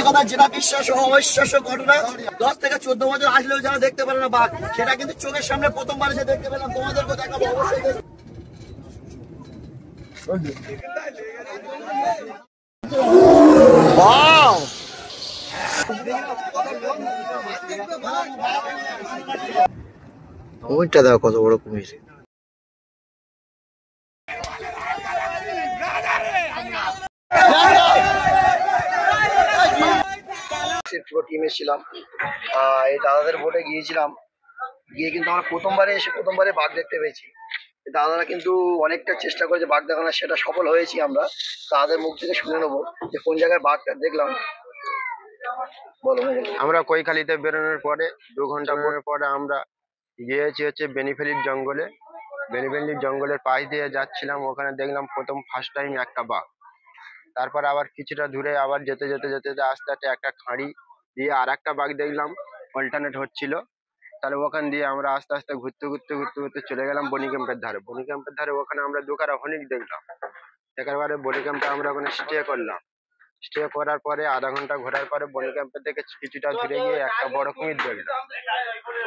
কথা যেটা বিশ্বাস ও অবিশ্বাস্য ঘটনা, 10 থেকে 14 বছর আসলেও যারা দেখতে পারে না বাঘ, সেটা কিন্তু চোখের সামনে প্রথমবার এসে দেখতে পেলাম। তোমাদেরকে দেখাবো অবশ্যই। কুমিরটা দেখো কত বড় কুমির। পুরো টিম এসেছিলাম, এই দাদাদের বোটে গিয়েছিলাম। গিয়ে কিন্তু আমরা প্রথমবারে বাঘ দেখতে পেয়েছি। দাদারা কিন্তু অনেকটা চেষ্টা করেছে বাঘ দেখানোর, সেটা সফল হয়েছি আমরা। তাদের মুখ থেকে শুনে নেবো যে কোন জায়গায় বাঘটা দেখলাম। বলো। আমরা কৈখালিতে বেরোনোর পরে 2 ঘন্টা পরে আমরা গিয়েছি হচ্ছে বেনিফেলির জঙ্গলে। বেনিফেলির জঙ্গলের পাশ দিয়ে যাচ্ছিলাম, ওখানে দেখলাম ফার্স্ট টাইম একটা বাঘ। তারপর আবার কিছুটা দূরে আবার যেতে আস্তে আস্তে একটা খাঁড়ি দিয়ে আর একটা বাঘ দেখলাম, অল্টারনেট হচ্ছিল। তাহলে ওখান দিয়ে আমরা আস্তে আস্তে ঘুরতে চলে গেলাম বনি ক্যাম্পের ধারে। ওখানে আমরা 2 কারা হরিণ দেখলাম। দেখার পরে বনি ক্যাম্পে আমরা ওখানে স্টে করলাম। স্টে করার পরে আধা ঘন্টা ঘোরার পরে বনি ক্যাম্পের থেকে কিছুটা দূরে গিয়ে একটা বড় কুমির দেখলাম।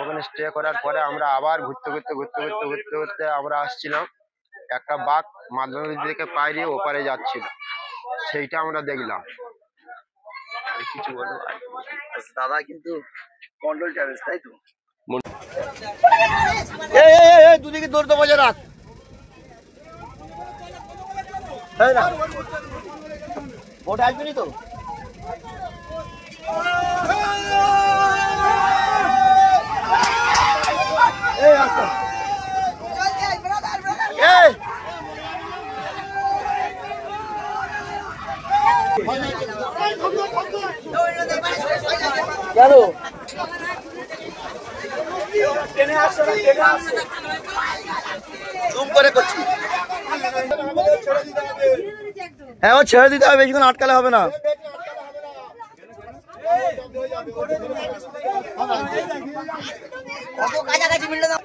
ওখানে স্টে করার পরে আমরা আবার ঘুরতে আমরা আসছিলাম। একটা বাঘ মাঝ নদী থেকে পাড়িয়ে ওপারে যাচ্ছিল, সেইটা আমরা দেখলাম। কিছু বলবো দাদা কিন্তু কন্ট্রোল ট্রাভেলস, তাই তো? দুদিকে দৌড়তে বজায় রাখ। ভোট আসবেনি তো? কেন জুম করে করছি? হ্যাঁ, ও ছেড়ে দিতে হবে, বেশিক্ষণ আটকালে হবে না। কাছাকাছি মিললে দাও।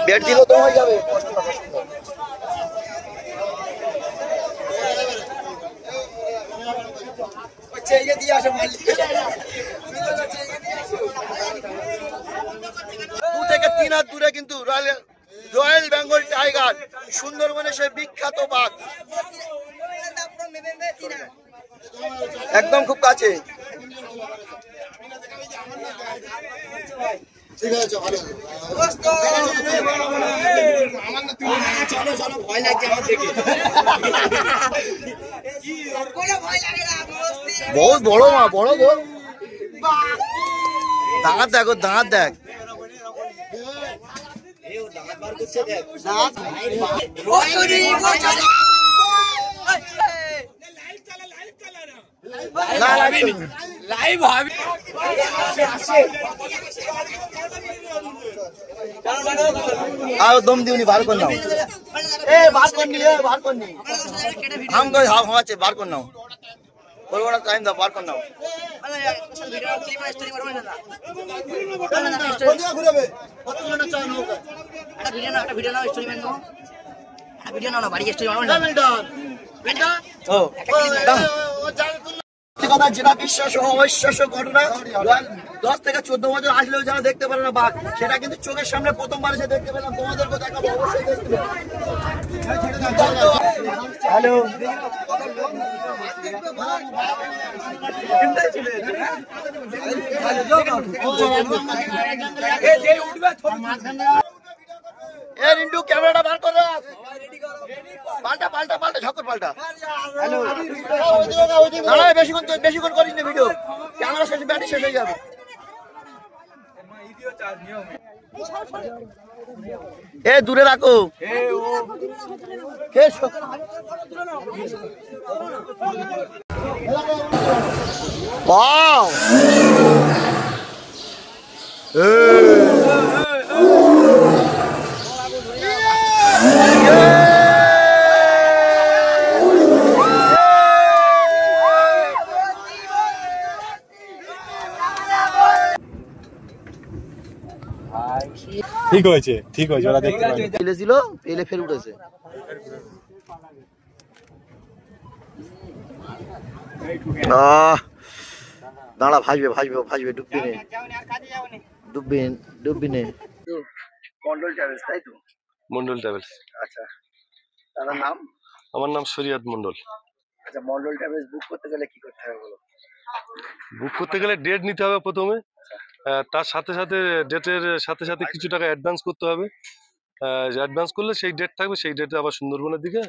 বেড দিলেও তো হয়ে যাবে। দু থেকে 3 হাত দূরে কিন্তু রয়্যাল বেঙ্গল টাইগার, সুন্দরবনে সেই বিখ্যাত বাঘ, একদম খুব কাছে। ঠিক আছে, ভয় লাগছে আমার থেকে। বহুত বড় মা, বড় বল। দাঁত দেখো, দাঁত দেখ। दम दिवनी बाहर कर नाओ। ए बाहर करनी है, बाहर करनी। हम तो हवा से बाहर कर नाओ। और बड़ा टाइम दा बाहर कर नाओ। वीडियो ना बाड़ी स्टोरी কথা যেটা বিশ্বাস ও অবিশ্বাস্য ঘটনা, 10 থেকে 14 বছর আসলেও যারা দেখতে পারে না বাঘ, সেটা কিন্তু চোখের সামনে প্রথমবার এসে দেখতে পেলাম। তোমাদেরকে দেখাবো অবশ্যই। দেখতে হ্যালো, এ রিন্টু ক্যামেরাটা বার কর, পাল্টা পাল্টা পাল্টা, ঝকর পাল্টা। হ্যালো, বেশিক্ষণ করিস না ভিডিও, ক্যামেরা শেষ, ব্যাটারি শেষ হয়ে যাবে। এ দূরে রাখো। ওয়াও, ঠিক হয়েছে ওরা দেখতে পাবে। পেলেছিল, পেলে ফের উঠেছে। দাঁড়া, ভাসবে ভাসবে ভাসবে, ডুববি নে, ডুববি নে। মন্ডল ট্রাভেলস, তাই তো? মন্ডল ট্রাভেলস। আচ্ছা, দাদার নাম? আমার নাম শরিয়ত মন্ডল। আচ্ছা, মন্ডল ট্রাভেলস বুক করতে গেলে কি করতে হবে বলো? বুক করতে গেলে ডেট নিতে হবে প্রথমে, তার সাথে সাথে ডেটের সাথে সাথে কিছু টাকা অ্যাডভান্স করতে হবে। অ্যাডভান্স করলে সেই ডেট থাকবে, সেই ডেটে আবার সুন্দরবনের দিকে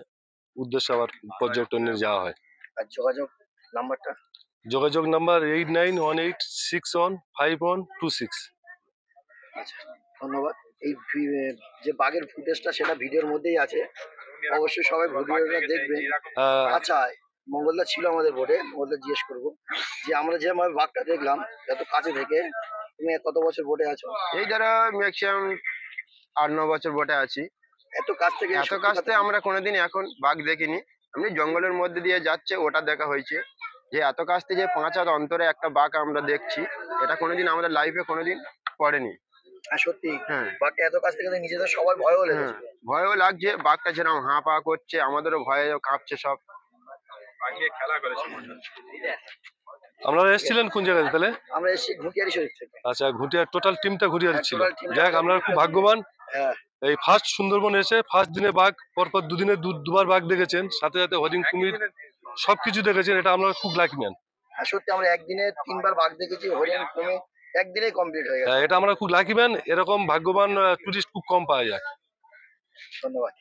উদ্দেশ্যে আবার পর্যটনে যাওয়া হয়। আর যোগাযোগ নাম্বারটা? যোগাযোগ নাম্বার 8918615126। আচ্ছা, ধন্যবাদ। এই যে বাঘের ফুটেজটা, সেটা ভিডিওর মধ্যেই আছে, অবশ্যই সবাই ভিডিওটা দেখবেন। আচ্ছা, মঙ্গলদা ছিল আমাদের বোটে, মঙ্গলদা জিজ্ঞেস করবো যে আমরা যেভাবে বাঘটা দেখলাম এত কাছে থেকে, তুমি কত বছর বোটে আছো? এই যারা ম্যাক্সিমাম 8-9 বছর বোটে আছি। এত কাছ থেকে এত কাছ থেকে আমরা কোনোদিন এখন বাঘ দেখিনি। এমনি জঙ্গলের মধ্যে দিয়ে যাচ্ছে ওটা দেখা হয়েছে, যে এত কাছ থেকে 5 হাত অন্তরে একটা বাঘ আমরা দেখছি, এটা কোনোদিন আমাদের লাইফে কোনোদিন পড়েনি। সত্যি হ্যাঁ, বাঘটা এত কাছ থেকে নিজেদের সবার ভয়ও হ্যাঁ, লেগেছে। ভয়ও লাগছে, বাঘটা যেরকম হাঁ পা করছে আমাদেরও ভয়ে কাঁপছে সব। আপনারা এসেছিলেন কোন জায়গায় তাহলে? আমরা এসেছি ঘুটিয়ারি শরীফ থেকে। আচ্ছা, ঘুটিয়া টোটাল টিমটা ঘুরিয়ে ছিল। total team টা যাক, আপনারা খুব ভাগ্যবান। হ্যাঁ, এই ফার্স্ট সুন্দরবন এসে ফার্স্ট দিনে বাঘ, পরপর দুদিনে দুবার বাঘ দেখেছেন, সাথে সাথে হরিণ, কুমির সবকিছু দেখেছেন, এটা আপনারা খুব লাকি ম্যান। সত্যি আমরা একদিনে 3বার বাঘ দেখেছি, হরিণ কমে একদিনেই কমপ্লিট হয়ে গেছে। এটা আমরা খুব লাকি ম্যান, এরকম ভাগ্যবান টুরিস্ট খুব কম পাওয়া যায়। ধন্যবাদ।